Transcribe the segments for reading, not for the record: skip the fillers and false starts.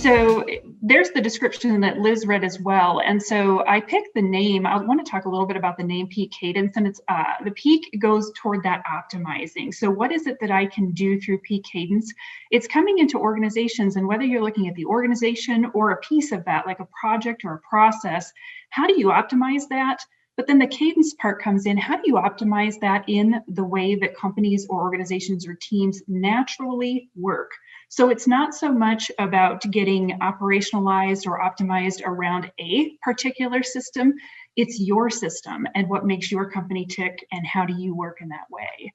so there's the description that Liz read as well. And so I picked the name. I want to talk a little bit about the name Peak Cadence, and it's the peak goes toward that optimizing. So what is it that I can do through Peak Cadence? It's coming into organizations, and whether you're looking at the organization or a piece of that, like a project or a process, how do you optimize that? But then the cadence part comes in. How do you optimize that in the way that companies or organizations or teams naturally work? So it's not so much about getting operationalized or optimized around a particular system. It's your system and what makes your company tick, and how do you work in that way?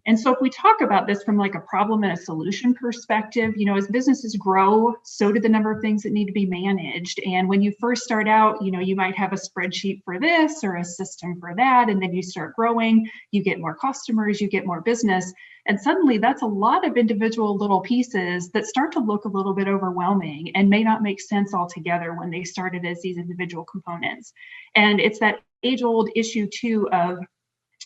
And so if we talk about this from like a problem and a solution perspective, you know, as businesses grow, so do the number of things that need to be managed. And when you first start out, you know, you might have a spreadsheet for this or a system for that. And then you start growing, you get more customers, you get more business. And suddenly that's a lot of individual little pieces that start to look a little bit overwhelming and may not make sense altogether when they started as these individual components. And it's that age-old issue too of,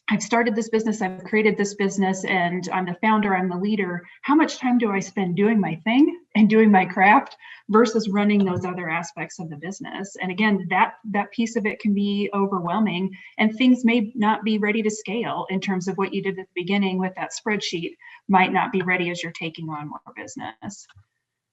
I've started this business, I've created this business, and I'm the founder, I'm the leader. How much time do I spend doing my thing and doing my craft versus running those other aspects of the business? And again, that piece of it can be overwhelming, and things may not be ready to scale in terms of what you did at the beginning with that spreadsheet might not be ready as you're taking on more business.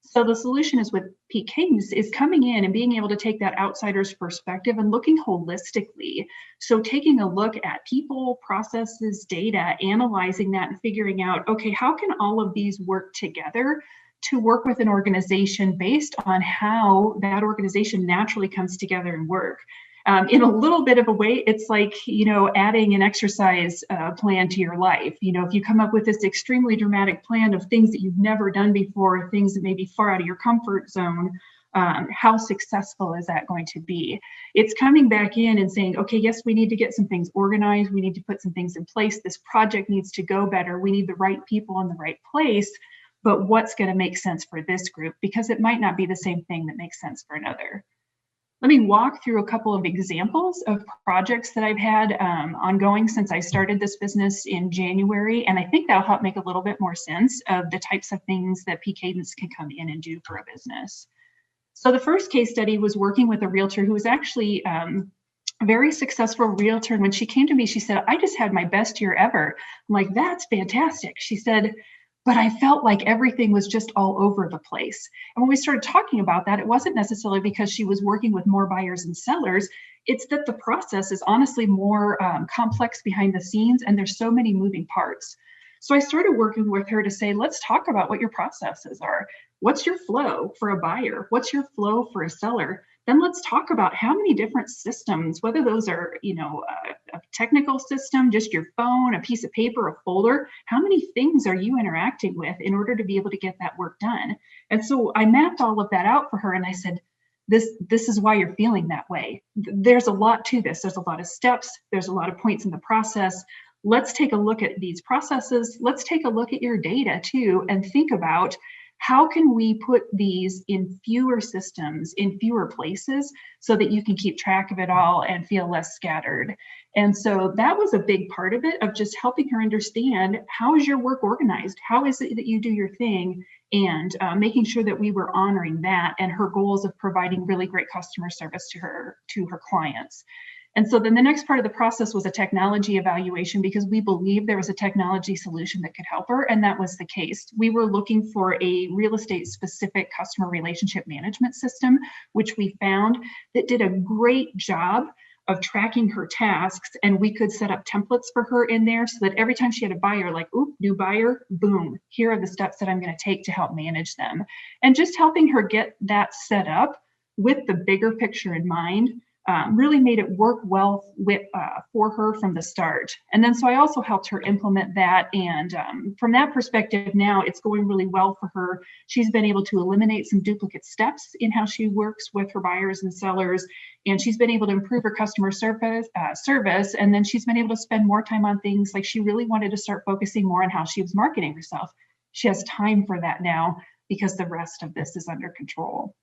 So the solution is with Peak Cadence is coming in and being able to take that outsider's perspective and looking holistically. So taking a look at people, processes, data, analyzing that and figuring out, okay, how can all of these work together to work with an organization based on how that organization naturally comes together and work. In a little bit of a way, it's like, you know, adding an exercise plan to your life. You know, if you come up with this extremely dramatic plan of things that you've never done before, things that may be far out of your comfort zone, how successful is that going to be? It's coming back in and saying, okay, yes, we need to get some things organized. We need to put some things in place. This project needs to go better. We need the right people in the right place. But what's going to make sense for this group? Because it might not be the same thing that makes sense for another. Let me walk through a couple of examples of projects that I've had ongoing since I started this business in January. And I think that'll help make a little bit more sense of the types of things that Peak Cadence can come in and do for a business. So the first case study was working with a realtor who was actually a very successful realtor. And when she came to me, she said, I just had my best year ever. I'm like, that's fantastic. She said, but I felt like everything was just all over the place. And when we started talking about that, it wasn't necessarily because she was working with more buyers and sellers. It's that the process is honestly more complex behind the scenes, and there's so many moving parts. So I started working with her to say, let's talk about what your processes are. What's your flow for a buyer? What's your flow for a seller? Then let's talk about how many different systems, whether those are, you know, a technical system, just your phone, a piece of paper, a folder, how many things are you interacting with in order to be able to get that work done? And so I mapped all of that out for her, and I said, this is why you're feeling that way. There's a lot to this. There's a lot of steps. There's a lot of points in the process. Let's take a look at these processes. Let's take a look at your data too, and think about, how can we put these in fewer systems, in fewer places, so that you can keep track of it all and feel less scattered? And so that was a big part of it, of just helping her understand, how is your work organized? How is it that you do your thing? And making sure that we were honoring that and her goals of providing really great customer service to her clients. And so then the next part of the process was a technology evaluation, because we believed there was a technology solution that could help her, and that was the case. We were looking for a real estate specific customer relationship management system, which we found that did a great job of tracking her tasks, and we could set up templates for her in there so that every time she had a buyer, like, oop, new buyer, boom, here are the steps that I'm going to take to help manage them. And just helping her get that set up with the bigger picture in mind really made it work well for her from the start. And then so I also helped her implement that. And from that perspective, now it's going really well for her. She's been able to eliminate some duplicate steps in how she works with her buyers and sellers. And she's been able to improve her customer service. And then she's been able to spend more time on things like she really wanted to start focusing more on how she was marketing herself. She has time for that now because the rest of this is under control.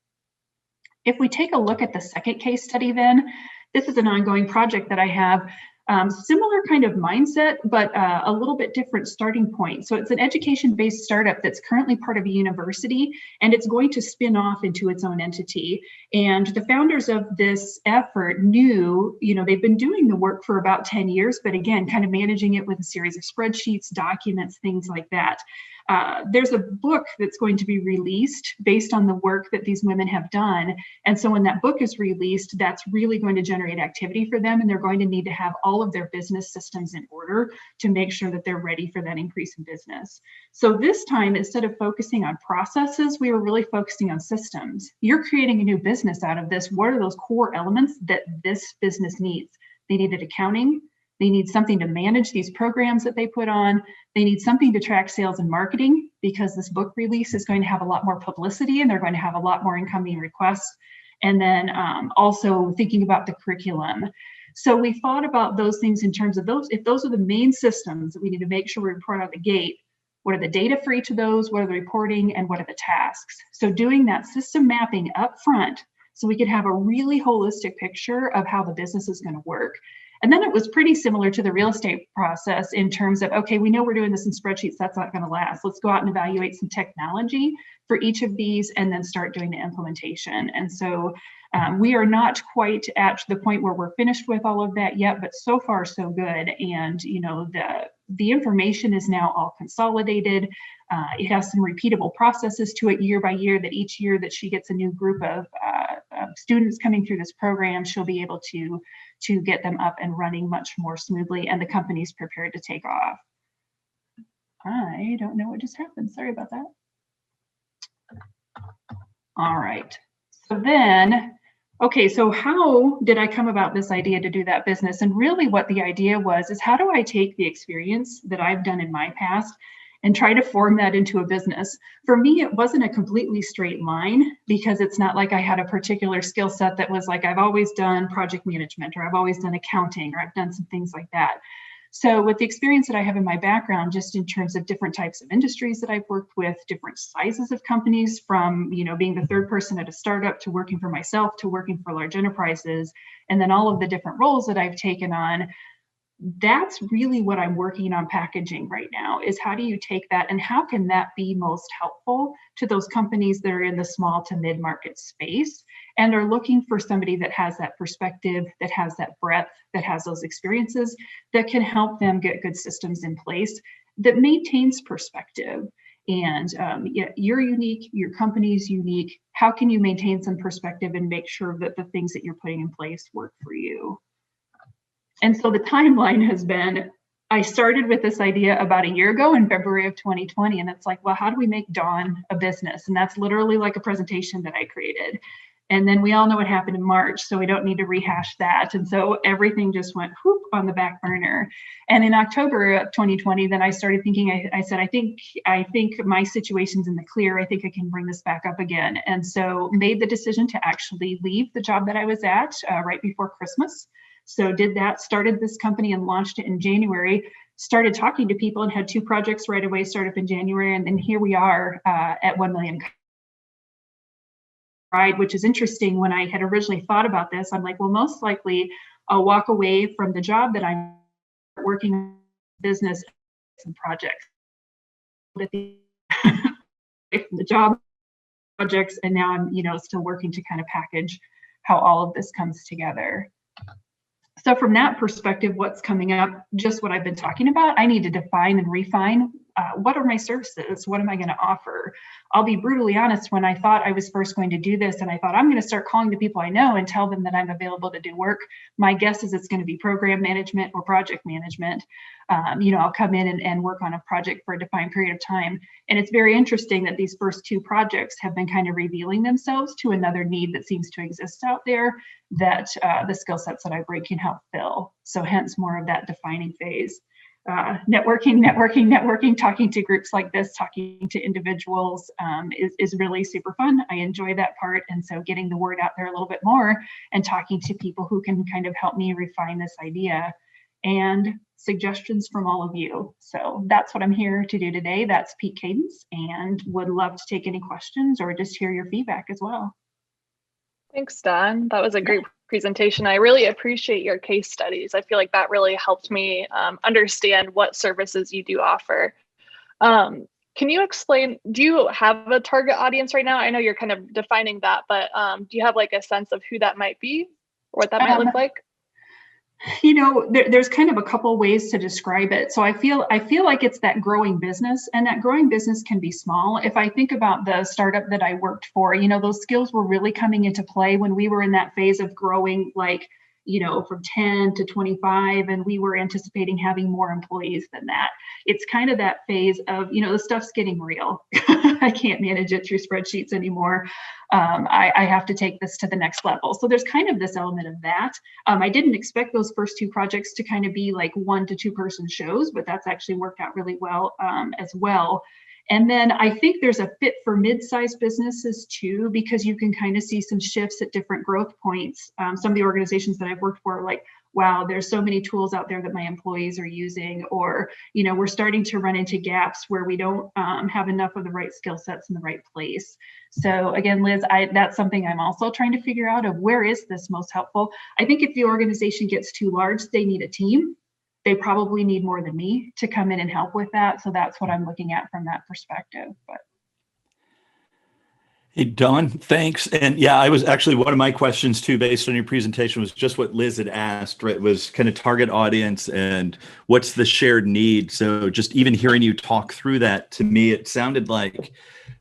If we take a look at the second case study, then this is an ongoing project that I have. Similar kind of mindset, but a little bit different starting point. So it's an education-based startup that's currently part of a university, and it's going to spin off into its own entity. And the founders of this effort knew, they've been doing the work for about 10 years, but again, kind of managing it with a series of spreadsheets, documents, things like that. There's a book that's going to be released based on the work that these women have done. And so when that book is released, that's really going to generate activity for them. And they're going to need to have all of their business systems in order to make sure that they're ready for that increase in business. So this time, instead of focusing on processes, we were really focusing on systems. You're creating a new business out of this. What are those core elements that this business needs? They needed accounting. They need something to manage these programs that they put on. They need something to track sales and marketing, because this book release is going to have a lot more publicity and they're going to have a lot more incoming requests. And then also thinking about the curriculum. So we thought about those things in terms of those. If those are the main systems that we need to make sure we report out the gate, what are the data for each of those? What are the reporting, and what are the tasks? So doing that system mapping up front so we could have a really holistic picture of how the business is going to work. And then it was pretty similar to the real estate process in terms of, okay, we know we're doing this in spreadsheets, that's not going to last. Let's go out and evaluate some technology for each of these and then start doing the implementation. And so we are not quite at the point where we're finished with all of that yet, but so far so good. And the information is now all consolidated. It has some repeatable processes to it year by year, that each year that she gets a new group of students coming through this program, she'll be able to get them up and running much more smoothly, and the company's prepared to take off. I don't know what just happened. Sorry about that. All right. So then, okay, so how did I come about this idea to do that business? And really what the idea was is, how do I take the experience that I've done in my past and try to form that into a business? For me, it wasn't a completely straight line, because it's not like I had a particular skill set that was like, I've always done project management, or I've always done accounting, or I've done some things like that. So with the experience that I have in my background, just in terms of different types of industries that I've worked with, different sizes of companies, from being the third person at a startup to working for myself to working for large enterprises, and then all of the different roles that I've taken on, that's really what I'm working on packaging right now, is how do you take that and how can that be most helpful to those companies that are in the small to mid-market space and are looking for somebody that has that perspective, that has that breadth, that has those experiences, that can help them get good systems in place that maintains perspective. And you're unique, your company's unique. How can you maintain some perspective and make sure that the things that you're putting in place work for you? And so the timeline has been, I started with this idea about a year ago in February of 2020. And it's like, well, how do we make Dawn a business? And that's literally like a presentation that I created. And then we all know what happened in March, so we don't need to rehash that. And so everything just went whoop on the back burner. And in October of 2020, then I started thinking, I said, I think my situation's in the clear. I think I can bring this back up again. And so made the decision to actually leave the job that I was at right before Christmas. So did that, started this company and launched it in January, started talking to people and had 2 projects right away start up in January. And then here we are at 1 million. Which is interesting. When I had originally thought about this, I'm like, well, most likely I'll walk away from the job that I'm working on business and projects. From the job projects, and now I'm still working to kind of package how all of this comes together. So from that perspective, what's coming up, just what I've been talking about, I need to define and refine what are my services? What am I going to offer? I'll be brutally honest, when I thought I was first going to do this and I thought I'm going to start calling the people I know and tell them that I'm available to do work, my guess is it's going to be program management or project management. I'll come in and work on a project for a defined period of time. And it's very interesting that these first 2 projects have been kind of revealing themselves to another need that seems to exist out there that the skill sets that I bring can help fill. So hence more of that defining phase. Networking, talking to groups like this, talking to individuals is really super fun. I enjoy that part. And so getting the word out there a little bit more and talking to people who can kind of help me refine this idea, and suggestions from all of you. So that's what I'm here to do today. That's Peak Cadence, and would love to take any questions or just hear your feedback as well. Thanks, Dawn. That was a great presentation. I really appreciate your case studies. I feel like that really helped me understand what services you do offer. Can you explain, do you have a target audience right now? I know you're kind of defining that, but do you have like a sense of who that might be or what that might look like? You know, there's kind of a couple ways to describe it. So I feel like it's that growing business, and that growing business can be small. If I think about the startup that I worked for, you know, those skills were really coming into play when we were in that phase of growing, like, you know, from 10 to 25, and we were anticipating having more employees than that. It's kind of that phase of, you know, the stuff's getting real. I can't manage it through spreadsheets anymore. I have to take this to the next level. So there's kind of this element of that. I didn't expect those first two projects to kind of be like 1 to 2 person shows, but that's actually worked out really well as well. And then I think there's a fit for mid-sized businesses too, because you can kind of see some shifts at different growth points. Some of the organizations that I've worked for are like, wow, there's so many tools out there that my employees are using, or, you know, we're starting to run into gaps where we don't have enough of the right skill sets in the right place. So again, Liz, that's something I'm also trying to figure out, of where is this most helpful. I think if the organization gets too large, they need a team. They probably need more than me to come in and help with that. So that's what I'm looking at from that perspective. But hey, Dawn, thanks. And yeah, I was actually, one of my questions too, based on your presentation, was just what Liz had asked, right? Was kind of target audience and what's the shared need. So just even hearing you talk through that, to me, it sounded like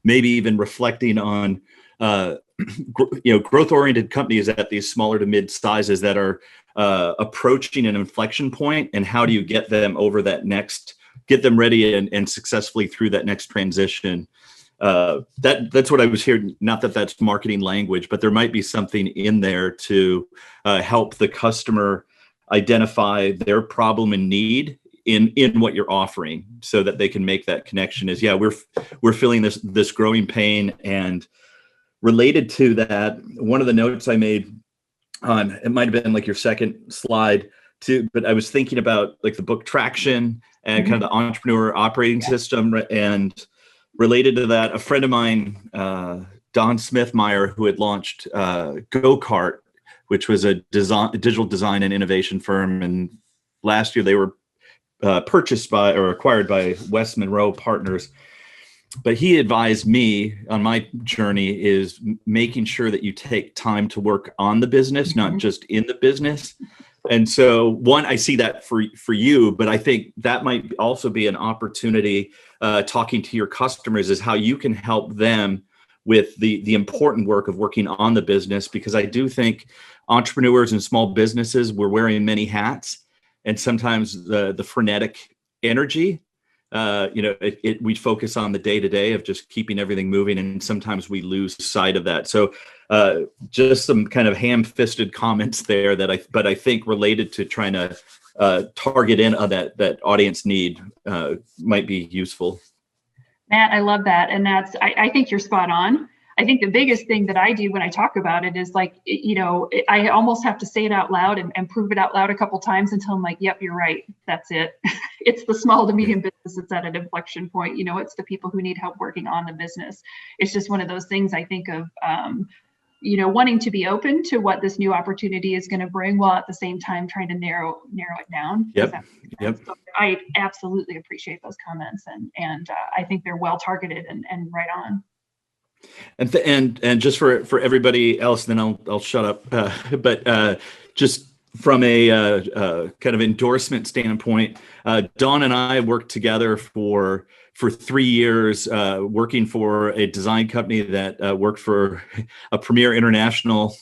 maybe even reflecting on, you know, growth-oriented companies at these smaller to mid sizes that are approaching an inflection point, and how do you get them over that next, get them ready and successfully through that next transition. That's what I was hearing. Not that that's marketing language, but there might be something in there to help the customer identify their problem and need in what you're offering, so that they can make that connection. Is, yeah, we're feeling this growing pain. And related to that, one of the notes I made on, it might have been like your second slide too, but I was thinking about like the book Traction and kind of the entrepreneur operating system. And related to that, a friend of mine, Don Smithmeyer, who had launched Go-Kart, which was a digital design and innovation firm. And last year they were purchased by or acquired by West Monroe Partners. But he advised me on my journey is making sure that you take time to work on the business, not just in the business. And so, one, I see that for you, but I think that might also be an opportunity, talking to your customers, is how you can help them with the important work of working on the business. Because I do think entrepreneurs and small businesses, we're wearing many hats, and sometimes the frenetic energy, you know, we focus on the day-to-day of just keeping everything moving, and sometimes we lose sight of that. So just some kind of ham-fisted comments there but I think related to trying to target in on that audience need might be useful. Matt, I love that. And I think you're spot on. I think the biggest thing that I do when I talk about it is like, you know, I almost have to say it out loud and prove it out loud a couple times until I'm like, yep, you're right. That's it. It's the small to medium business that's at an inflection point. You know, it's the people who need help working on the business. It's just one of those things I think of, you know, wanting to be open to what this new opportunity is going to bring, while at the same time trying to narrow it down. Yep. So I absolutely appreciate those comments, and I think they're well targeted and right on. And just for everybody else, then I'll shut up. But just from a kind of endorsement standpoint, Dawn and I worked together for 3 years, working for a design company that worked for a premier international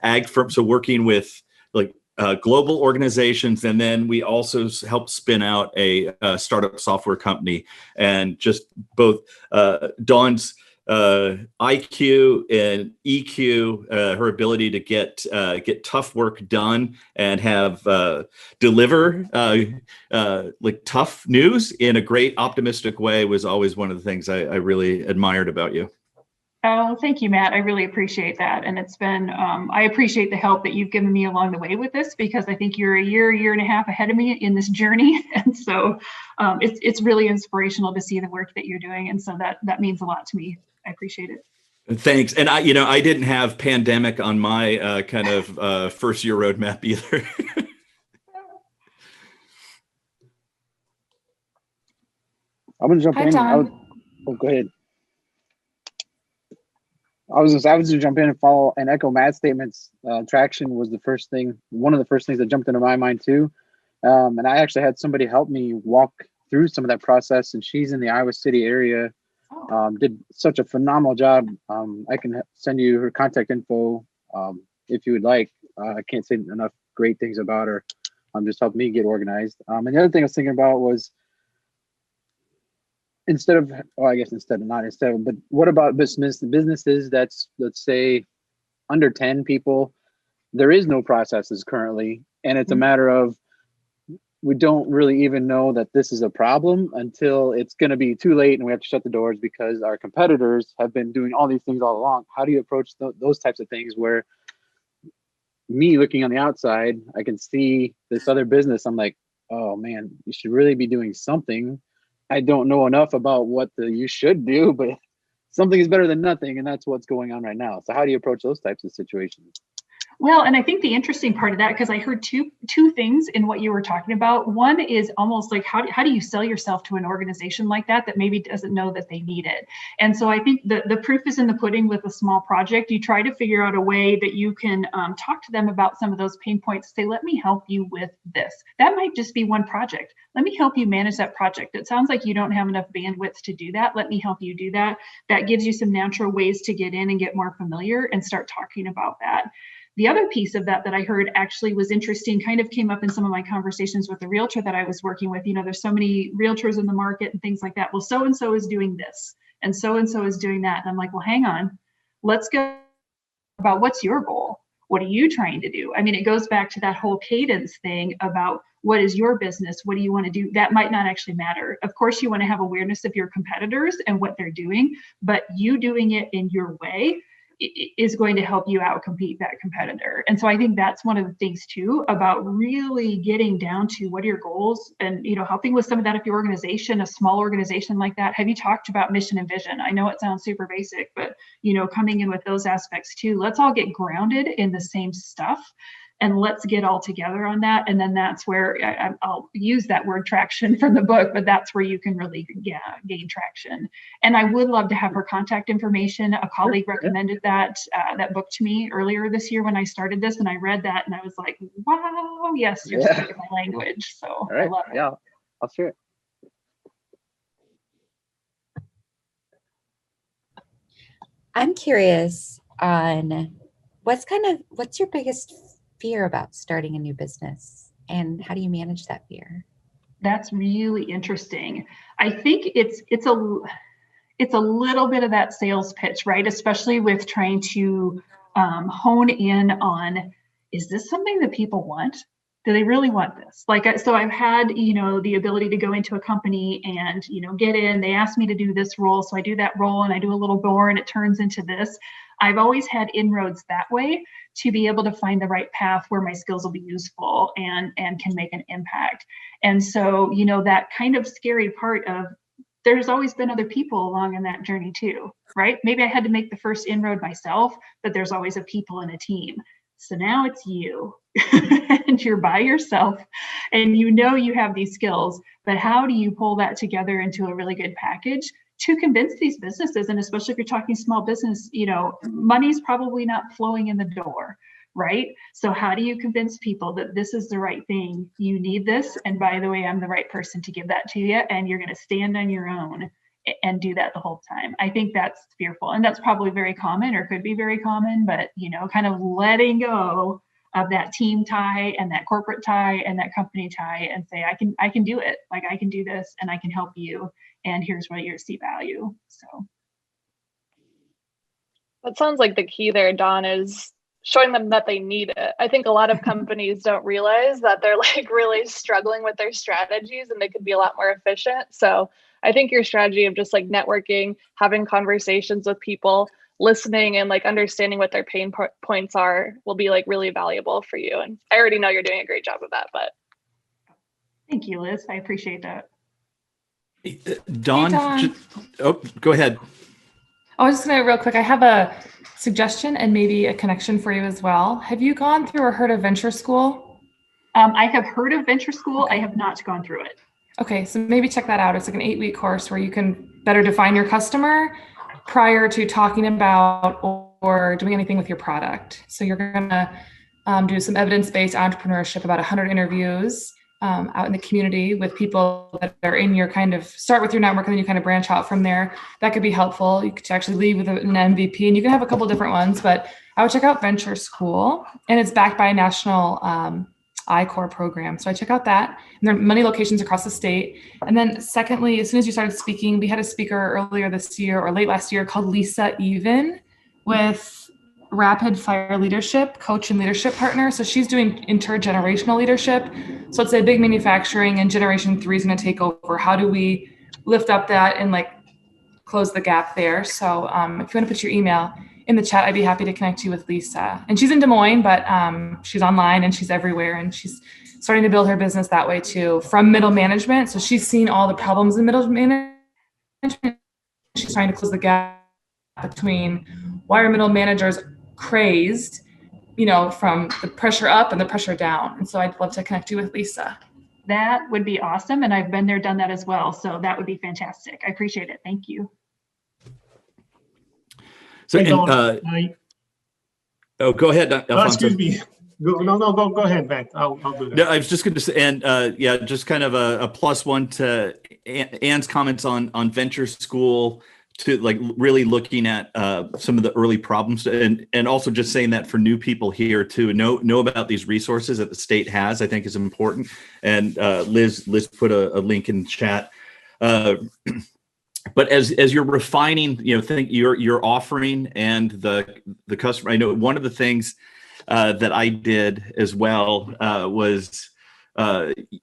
ag firm. So working with like global organizations, and then we also helped spin out a startup software company. And just both Dawn's IQ and EQ, her ability to get tough work done and have deliver like tough news in a great optimistic way was always one of the things I really admired about you. Oh, thank you, Matt. I really appreciate that. And it's been, I appreciate the help that you've given me along the way with this, because I think you're a year and a half ahead of me in this journey. And so it's really inspirational to see the work that you're doing. And so that means a lot to me. I appreciate it. Thanks. And I didn't have pandemic on my kind of first year roadmap either. I'm gonna jump Hi, in. Don. Go ahead. I was gonna jump in and follow and echo Matt's statements. Traction was one of the first things that jumped into my mind too. And I actually had somebody help me walk through some of that process, and she's in the Iowa City area. Did such a phenomenal job. I can send you her contact info if you would like. I can't say enough great things about her. Just helped me get organized. And the other thing I was thinking about was but what about businesses that's, let's say, under 10 people? There is no processes currently, and it's a matter of we don't really even know that this is a problem until it's going to be too late and we have to shut the doors because our competitors have been doing all these things all along. How do you approach those types of things where me looking on the outside, I can see this other business, I'm like, oh man, you should really be doing something. I don't know enough about what you should do, but something is better than nothing, and that's what's going on right now. So how do you approach those types of situations? Well, and I think the interesting part of that, because I heard two things in what you were talking about. One is almost like how do you sell yourself to an organization like that maybe doesn't know that they need it? And so I think the proof is in the pudding with a small project. You try to figure out a way that you can talk to them about some of those pain points. Say, let me help you with this. That might just be one project. Let me help you manage that project. It sounds like you don't have enough bandwidth to do that. Let me help you do that. That gives you some natural ways to get in and get more familiar and start talking about that. The other piece of that I heard actually was interesting, kind of came up in some of my conversations with the realtor that I was working with. There's so many realtors in the market and things like that. Well, so-and-so is doing this and so-and-so is doing that. And I'm like, well, hang on, let's go about what's your goal? What are you trying to do? I mean, it goes back to that whole cadence thing about what is your business? What do you want to do? That might not actually matter. Of course, you want to have awareness of your competitors and what they're doing, but you doing it in your way is going to help you out compete that competitor. And so I think that's one of the things too about really getting down to what are your goals and, helping with some of that. If your organization, a small organization like that, have you talked about mission and vision? I know it sounds super basic, but, coming in with those aspects too, let's all get grounded in the same stuff. And let's get all together on that. And then that's where I'll use that word traction from the book, but that's where you can really gain traction. And I would love to have her contact information. A colleague recommended that book to me earlier this year when I started this, and I read that and I was like, wow, yes, you're speaking my language. So all right. I love it. Yeah, I'll share it. I'm curious on what's your biggest fear about starting a new business, and how do you manage that fear? That's really interesting. I think it's a little bit of that sales pitch, right? Especially with trying to hone in on, is this something that people want? Do they really want this? So I've had, the ability to go into a company and, get in, they ask me to do this role. So I do that role and I do a little more and it turns into this. I've always had inroads that way to be able to find the right path where my skills will be useful and can make an impact. And so, that kind of scary part of, there's always been other people along in that journey too, right? Maybe I had to make the first inroad myself, but there's always a people and a team. So now it's you and you're by yourself and you have these skills, but how do you pull that together into a really good package to convince these businesses? And especially if you're talking small business, money's probably not flowing in the door, right? So how do you convince people that this is the right thing? You need this. And by the way, I'm the right person to give that to you. And you're going to stand on your own and do that the whole time. I think that's fearful. And that's probably very common or could be very common, but, kind of letting go of that team tie and that corporate tie and that company tie and say, I can do it. Like I can do this and I can help you. And here's where you see value. So. That sounds like the key there, Dawn, is showing them that they need it. I think a lot of companies don't realize that they're really struggling with their strategies and they could be a lot more efficient. So I think your strategy of just networking, having conversations with people, listening and understanding what their pain points are will be really valuable for you. And I already know you're doing a great job of that, but. Thank you, Liz. I appreciate that. Dawn, hey, Dawn. go ahead. I was just gonna real quick, I have a suggestion and maybe a connection for you as well. Have you gone through or heard of Venture School? I have heard of Venture School. I have not gone through it. Okay, so maybe check that out. It's like an 8-week course where you can better define your customer prior to talking about or doing anything with your product. So you're gonna do some evidence-based entrepreneurship, about 100 interviews out in the community with people that are in your kind of, start with your network and then you kind of branch out from there. That could be helpful. You could actually leave with an MVP, and you can have a couple different ones, but I would check out Venture School, and it's backed by a national I-Core program. So I check out that. And there are many locations across the state. And then secondly, as soon as you started speaking, we had a speaker earlier this year or late last year called Lisa Even with Rapid Fire Leadership, coach and leadership partner. So she's doing intergenerational leadership. So it's a big manufacturing, and generation 3 is going to take over. How do we lift up that and like close the gap there? So if you want to put your email in the chat, I'd be happy to connect you with Lisa. And she's in Des Moines, but she's online and she's everywhere. And she's starting to build her business that way too, from middle management. So she's seen all the problems in middle management. She's trying to close the gap between why are middle managers crazed, you know, from the pressure up and the pressure down. And so I'd love to connect you with Lisa. That would be awesome. And I've been there, done that as well. So that would be fantastic. I appreciate it. Thank you. So, Hey, Dawn, oh, go ahead, Alfonso. excuse me. Go ahead, Matt. I'll do that. No, I was just going to say, and yeah, just kind of a +1 to Ann's comments on Venture School, to like really looking at some of the early problems, and also just saying that for new people here to know about these resources that the state has, I think is important. And Liz put a link in the chat. But as you're refining, you know, think your offering and the customer. I know one of the things that I did as well was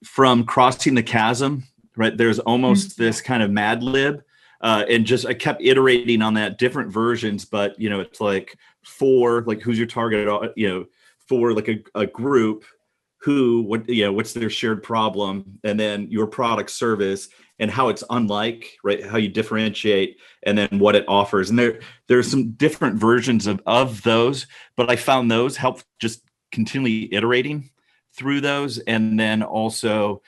from crossing the chasm. Right, there's almost this kind of Mad Lib. And just I kept iterating on that, different versions, but you know, it's like for like who's your target, you know, for like a group, what's their shared problem, and then your product service and how it's unlike, right, how you differentiate, and then what it offers. And there's some different versions of those, but I found those help just continually iterating through those. And then also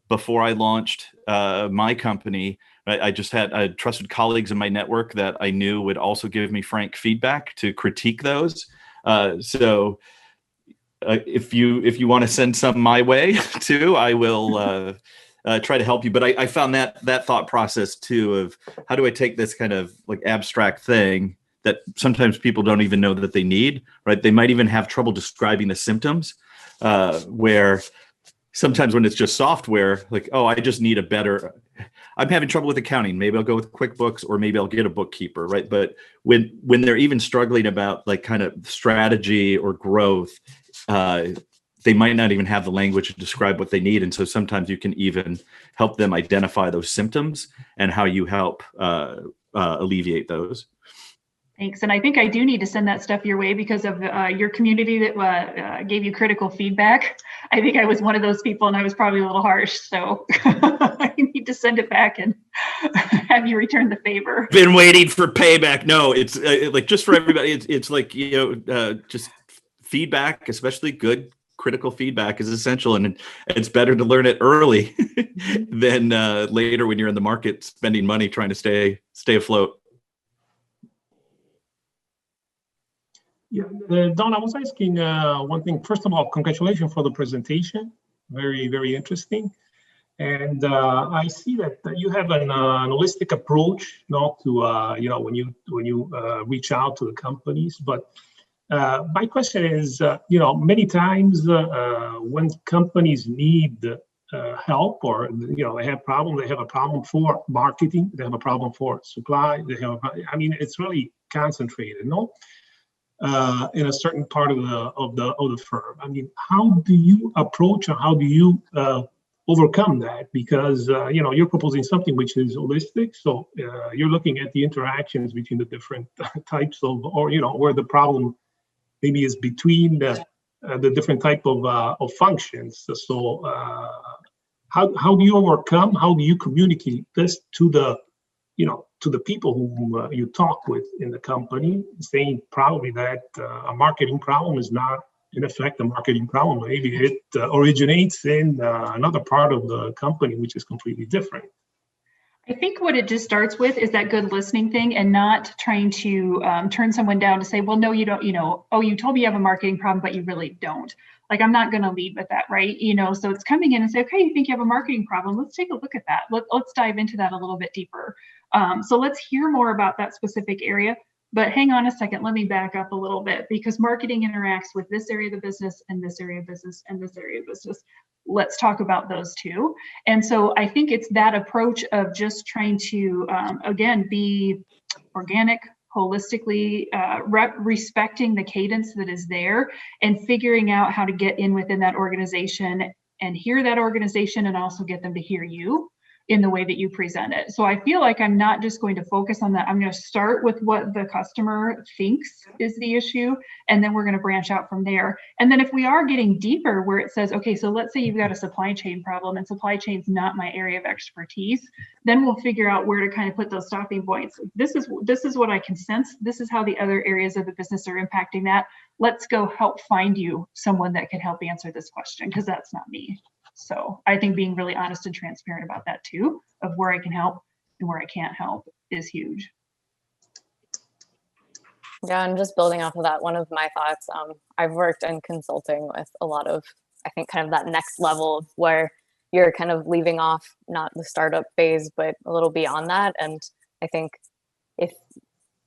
before I launched my company, I just had trusted colleagues in my network that I knew would also give me frank feedback to critique those. So if you want to send some my way too, I will try to help you. But I found that thought process too of how do I take this kind of like abstract thing that sometimes people don't even know that they need, right? They might even have trouble describing the symptoms, where sometimes when it's just software, like, oh, I just need I'm having trouble with accounting. Maybe I'll go with QuickBooks, or maybe I'll get a bookkeeper, right? But when they're even struggling about like kind of strategy or growth, they might not even have the language to describe what they need. And so sometimes you can even help them identify those symptoms and how you help alleviate those. Thanks. And I think I do need to send that stuff your way because of your community that gave you critical feedback. I think I was one of those people, and I was probably a little harsh. So I need to send it back and have you return the favor. Been waiting for payback. No, it's like just for everybody. It's like, you know, just feedback, especially good critical feedback, is essential, and it's better to learn it early than later when you're in the market spending money trying to stay afloat. Yeah, Don, I was asking one thing. First of all, congratulations for the presentation. Very, very interesting. And I see that you have an holistic approach, not to you know, when you reach out to the companies. But my question is, you know, many times when companies need help, or you know, they have a problem for marketing, they have a problem for supply, I mean, it's really concentrated, no? In a certain part of the firm. I mean, how do you approach, or how do you overcome that? Because you know, you're proposing something which is holistic, so you're looking at the interactions between the different types of, or you know, where the problem maybe is between the different type of functions. So how do you overcome? How do you communicate this to the, you know, to the people whom you talk with in the company, saying probably that a marketing problem is not, in effect, a marketing problem. Maybe it originates in another part of the company, which is completely different. I think what it just starts with is that good listening thing, and not trying to turn someone down to say, well, no, you don't, oh, you told me you have a marketing problem, but you really don't. Like, I'm not going to lead with that, right? So it's coming in and say, okay, you think you have a marketing problem? Let's take a look at that. Let's dive into that a little bit deeper. So let's hear more about that specific area. But hang on a second, let me back up a little bit, because marketing interacts with this area of the business and this area of business and this area of business. Let's talk about those two. And so I think it's that approach of just trying to, again, be organic, holistically, respecting the cadence that is there, and figuring out how to get in within that organization and hear that organization, and also get them to hear you in the way that you present it. So I feel like I'm not just going to focus on that. I'm going to start with what the customer thinks is the issue, and then we're going to branch out from there. And then if we are getting deeper where it says, okay, so let's say you've got a supply chain problem and supply chain's not my area of expertise, then we'll figure out where to kind of put those stopping points. This is what I can sense. This is how the other areas of the business are impacting that. Let's go help find you someone that can help answer this question, because that's not me. So I think being really honest and transparent about that too, of where I can help and where I can't help, is huge. Yeah, and just building off of that, one of my thoughts, I've worked in consulting with a lot of, I think, kind of that next level of where you're kind of leaving off not the startup phase, but a little beyond that. And I think if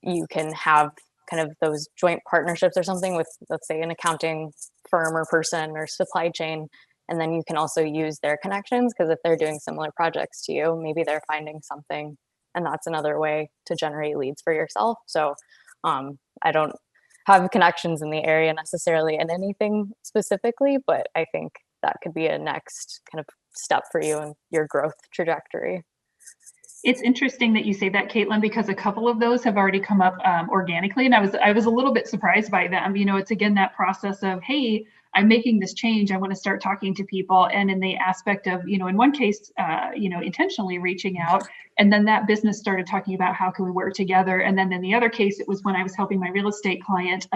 you can have kind of those joint partnerships or something with, let's say, an accounting firm or person or supply chain, and then you can also use their connections, because if they're doing similar projects to you, maybe they're finding something, and that's another way to generate leads for yourself. So I don't have connections in the area necessarily in anything specifically, but I think that could be a next kind of step for you in your growth trajectory. It's interesting that you say that, Caitlin, because a couple of those have already come up organically, and I was a little bit surprised by them. It's again that process of, hey, I'm making this change. I want to start talking to people, and in the aspect of, in one case, intentionally reaching out, and then that business started talking about how can we work together. And then in the other case, it was when I was helping my real estate client,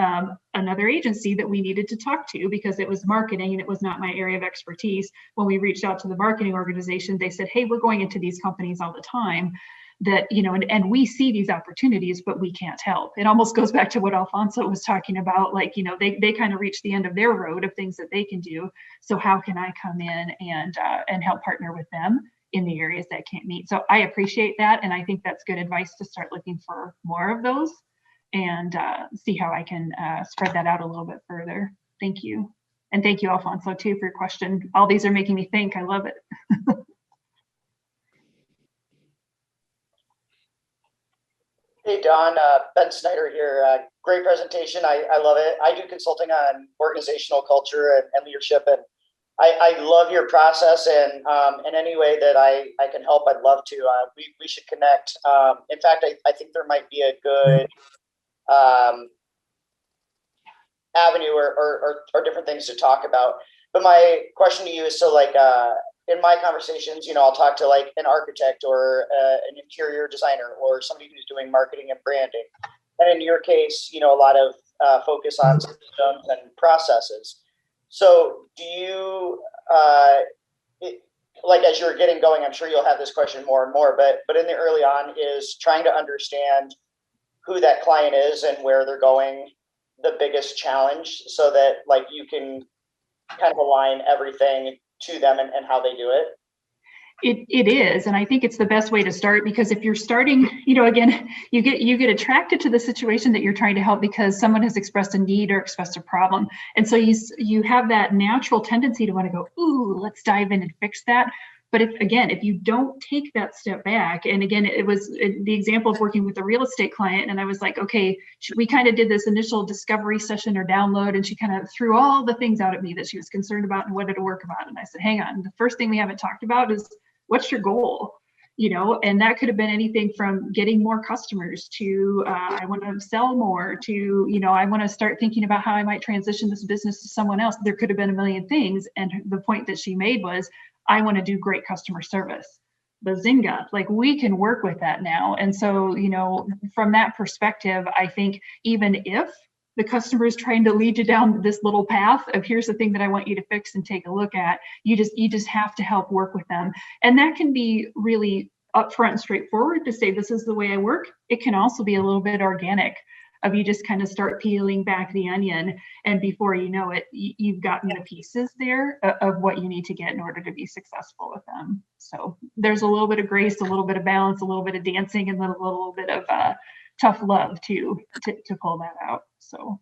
another agency that we needed to talk to because it was marketing and it was not my area of expertise. When we reached out to the marketing organization, they said, hey, we're going into these companies all the time that, and we see these opportunities, but we can't help. It almost goes back to what Alfonso was talking about, like, they kind of reach the end of their road of things that they can do. So how can I come in and help partner with them in the areas that can't meet? So I appreciate that. And I think that's good advice to start looking for more of those and see how I can spread that out a little bit further. Thank you. And thank you, Alfonso, too, for your question. All these are making me think. I love it. Hey, Don, Ben Snyder here. Great presentation. I love it. I do consulting on organizational culture and leadership, and I love your process, and in any way that I can help, I'd love to. We should connect. In fact, I think there might be a good avenue or different things to talk about. But my question to you is, so like, in my conversations, I'll talk to like an architect or an interior designer or somebody who's doing marketing and branding. And in your case, a lot of focus on systems and processes. So do you, like as you're getting going, I'm sure you'll have this question more and more, but in the early on is trying to understand who that client is and where they're going, the biggest challenge, so that like you can kind of align everything to them and how they do it. It is, and I think it's the best way to start, because if you're starting, again, you get attracted to the situation that you're trying to help because someone has expressed a need or expressed a problem, and so you have that natural tendency to want to go, ooh, let's dive in and fix that. But if you don't take that step back, and again, it was the example of working with a real estate client, and I was like, okay, we kind of did this initial discovery session or download, and she kind of threw all the things out at me that she was concerned about and wanted to work about. And I said, hang on, the first thing we haven't talked about is what's your goal? And that could have been anything from getting more customers to I want to sell more to, I want to start thinking about how I might transition this business to someone else. There could have been a million things. And the point that she made was, I want to do great customer service. bazinga, like we can work with that now. And so, you know, from that perspective, I think even if the customer is trying to lead you down this little path of here's the thing that I want you to fix and take a look at, you just have to help work with them. And that can be really upfront and straightforward to say, this is the way I work. It can also be a little bit organic of you just kind of start peeling back the onion, and before you know it, you've gotten the pieces there of what you need to get in order to be successful with them. So there's a little bit of grace, a little bit of balance, a little bit of dancing, and then a little bit of tough love to pull that out. So